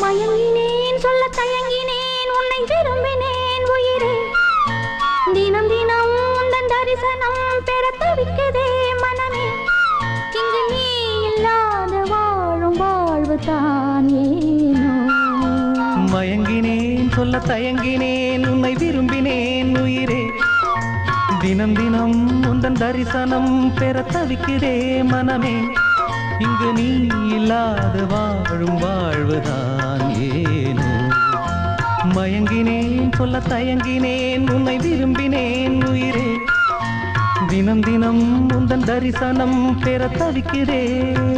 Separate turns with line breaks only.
மயங்கினேன் சொல்ல தயங்கினேன் உன்னை விரும்பினேன் உயிரே தினம் தினம் உந்தன் தரிசனம் பெற தவிக்குதே மனமே இங்கு நீ இல்லாத வாழும் வாழ்வு தான் ஏனோ
மயங்கினேன் சொல்ல தயங்கினேன் உன்னை விரும்பினேன் உயிரே தினம் தினம் உந்தன் தரிசனம் பெற தவிக்குதே மனமே இங்கு நீ இல்லாத வாழும் வாழ்வுதான் ஏனோ மயங்கினேன் சொல்ல தயங்கினேன் உன்னை விரும்பினேன் உயிரே தினம் தினம் உந்தன் தரிசனம் பெற தவிக்கிறேன்